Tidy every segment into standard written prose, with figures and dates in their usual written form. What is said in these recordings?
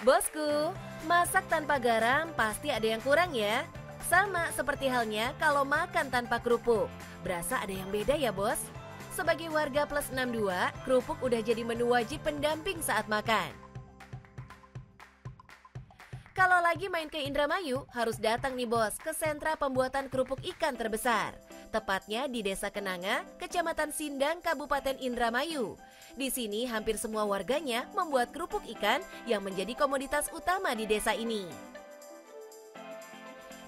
Bosku, masak tanpa garam pasti ada yang kurang ya. Sama seperti halnya kalau makan tanpa kerupuk. Berasa ada yang beda ya bos? Sebagai warga plus 62, kerupuk udah jadi menu wajib pendamping saat makan. Kalau lagi main ke Indramayu, harus datang nih bos ke sentra pembuatan kerupuk ikan terbesar. Tepatnya di Desa Kenanga, Kecamatan Sindang, Kabupaten Indramayu. Di sini hampir semua warganya membuat kerupuk ikan yang menjadi komoditas utama di desa ini.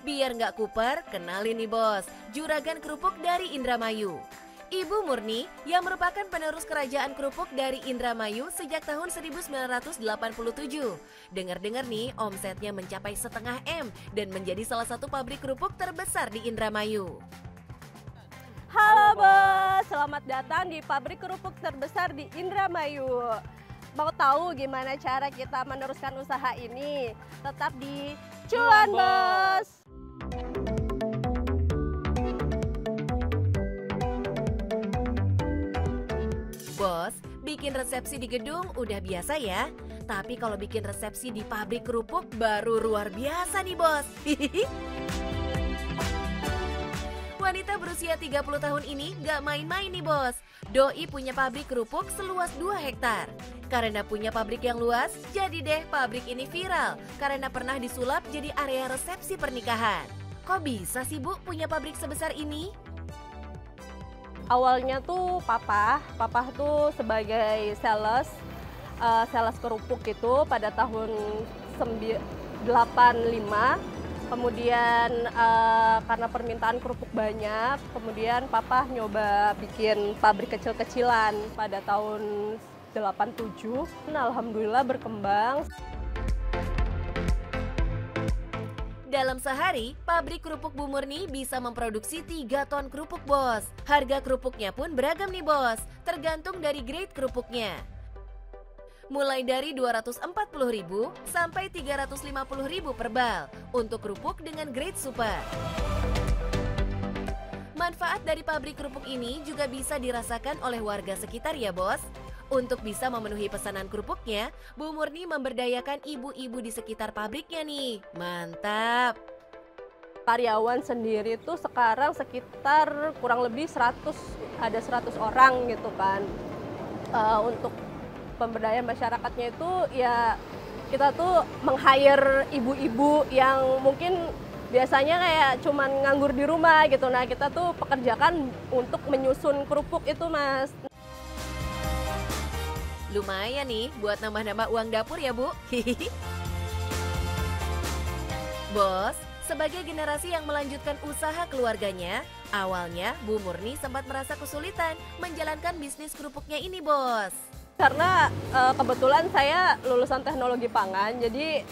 Biar nggak kuper, kenalin nih bos, juragan kerupuk dari Indramayu. Ibu Murni yang merupakan penerus kerajaan kerupuk dari Indramayu sejak tahun 1987. Dengar-dengar nih, omsetnya mencapai 0,5 M dan menjadi salah satu pabrik kerupuk terbesar di Indramayu. Halo bos, selamat datang di pabrik kerupuk terbesar di Indramayu. Mau tahu gimana cara kita meneruskan usaha ini? Tetap di Cuan Bos. Bos, bikin resepsi di gedung udah biasa ya. Tapi kalau bikin resepsi di pabrik kerupuk baru luar biasa nih bos. Wanita berusia 30 tahun ini gak main-main nih bos. Doi punya pabrik kerupuk seluas 2 hektar. Karena punya pabrik yang luas, jadi deh pabrik ini viral. Karena pernah disulap jadi area resepsi pernikahan. Kok bisa sih bu punya pabrik sebesar ini? Awalnya tuh papa tuh sebagai sales kerupuk itu pada tahun 85. Kemudian karena permintaan kerupuk banyak, kemudian papa nyoba bikin pabrik kecil-kecilan pada tahun 87. Nah, alhamdulillah berkembang. Dalam sehari, pabrik kerupuk Bu Murni bisa memproduksi 3 ton kerupuk bos. Harga kerupuknya pun beragam nih bos, tergantung dari grade kerupuknya. Mulai dari 240.000 sampai 350.000 per bal untuk kerupuk dengan grade super. Manfaat dari pabrik kerupuk ini juga bisa dirasakan oleh warga sekitar ya bos. Untuk bisa memenuhi pesanan kerupuknya, Bu Murni memberdayakan ibu-ibu di sekitar pabriknya nih. Mantap! Karyawan sendiri tuh sekarang sekitar kurang lebih 100 orang gitu kan. Untuk pemberdayaan masyarakatnya itu ya kita tuh meng-hire ibu-ibu yang mungkin biasanya kayak cuman nganggur di rumah gitu. Nah kita tuh pekerjakan untuk menyusun kerupuk itu mas. Lumayan nih buat nambah-nambah uang dapur ya bu. Bos, sebagai generasi yang melanjutkan usaha keluarganya, awalnya Bu Murni sempat merasa kesulitan menjalankan bisnis kerupuknya ini bos. Karena kebetulan saya lulusan teknologi pangan, jadi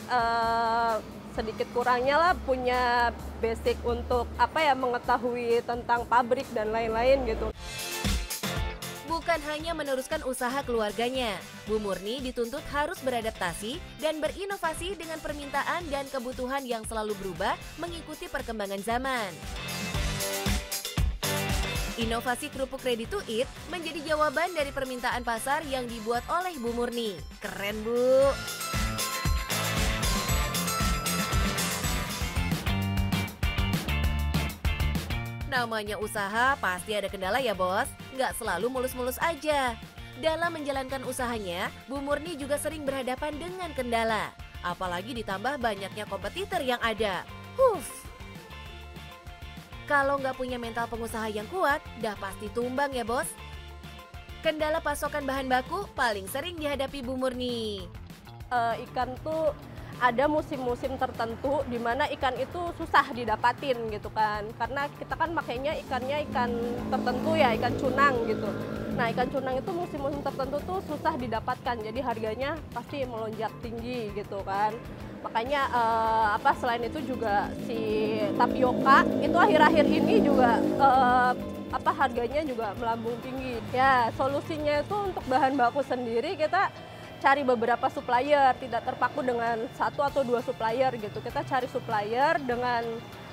sedikit kurangnya lah punya basic untuk mengetahui tentang pabrik dan lain-lain gitu. Bukan hanya meneruskan usaha keluarganya, Bu Murni dituntut harus beradaptasi dan berinovasi dengan permintaan dan kebutuhan yang selalu berubah mengikuti perkembangan zaman. Inovasi kerupuk ready to eat menjadi jawaban dari permintaan pasar yang dibuat oleh Bu Murni. Keren bu! Namanya usaha pasti ada kendala ya bos, nggak selalu mulus-mulus aja. Dalam menjalankan usahanya, Bu Murni juga sering berhadapan dengan kendala. Apalagi ditambah banyaknya kompetitor yang ada. Kalau nggak punya mental pengusaha yang kuat, dah pasti tumbang ya bos. Kendala pasokan bahan baku paling sering dihadapi Bu Murni. Ikan tuh ada musim-musim tertentu di mana ikan itu susah didapatin gitu kan. Karena kita kan makainya ikannya ikan tertentu ya, ikan cunang gitu. Nah, ikan cunang itu musim-musim tertentu tuh susah didapatkan. Jadi harganya pasti melonjak tinggi gitu kan. Makanya selain itu juga si tapioka itu akhir-akhir ini juga harganya juga melambung tinggi. Ya, solusinya itu untuk bahan baku sendiri kita cari beberapa supplier, tidak terpaku dengan 1 atau 2 supplier gitu. Kita cari supplier dengan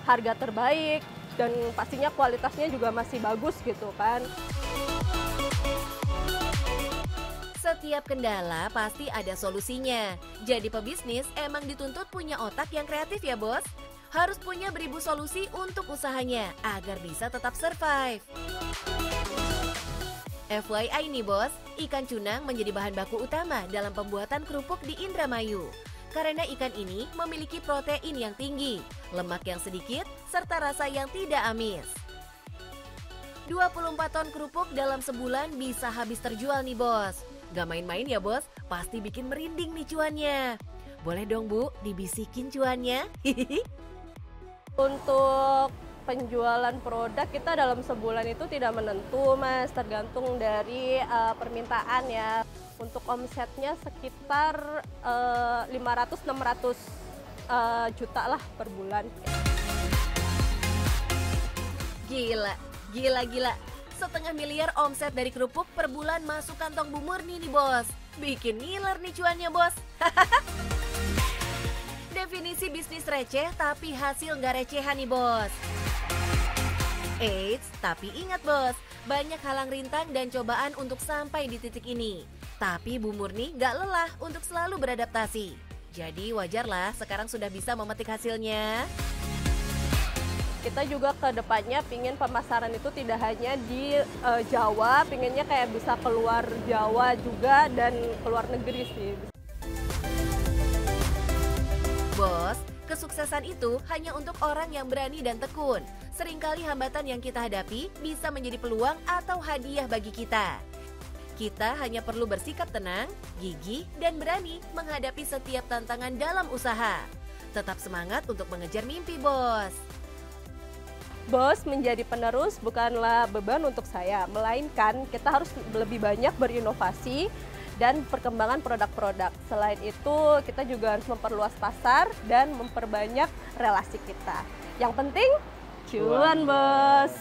harga terbaik dan pastinya kualitasnya juga masih bagus gitu kan. Setiap kendala pasti ada solusinya. Jadi pebisnis emang dituntut punya otak yang kreatif ya bos. Harus punya beribu solusi untuk usahanya agar bisa tetap survive. FYI nih bos, ikan cunang menjadi bahan baku utama dalam pembuatan kerupuk di Indramayu. Karena ikan ini memiliki protein yang tinggi, lemak yang sedikit, serta rasa yang tidak amis. 24 ton kerupuk dalam sebulan bisa habis terjual nih bos. Gak main-main ya bos, pasti bikin merinding nih cuannya. Boleh dong bu, dibisikin cuannya? Untuk penjualan produk kita dalam sebulan itu tidak menentu mas, tergantung dari permintaan ya. Untuk omsetnya sekitar 500-600 juta lah per bulan. Gila. Setengah miliar omset dari kerupuk per bulan masuk kantong Bu Murni nih bos. Bikin ngiler nih cuannya bos. Definisi bisnis receh tapi hasil nggak recehan nih bos. Eits, tapi ingat bos, banyak halang rintang dan cobaan untuk sampai di titik ini. Tapi Bu Murni nggak lelah untuk selalu beradaptasi. Jadi wajarlah sekarang sudah bisa memetik hasilnya. Kita juga ke depannya pingin pemasaran itu tidak hanya di Jawa, pinginnya kayak bisa keluar Jawa juga dan keluar negeri sih. Bos, kesuksesan itu hanya untuk orang yang berani dan tekun. Seringkali hambatan yang kita hadapi bisa menjadi peluang atau hadiah bagi kita. Kita hanya perlu bersikap tenang, gigih, dan berani menghadapi setiap tantangan dalam usaha. Tetap semangat untuk mengejar mimpi, bos. Bos, menjadi penerus bukanlah beban untuk saya, melainkan kita harus lebih banyak berinovasi dan perkembangan produk-produk. Selain itu, kita juga harus memperluas pasar dan memperbanyak relasi kita. Yang penting, cuan bos!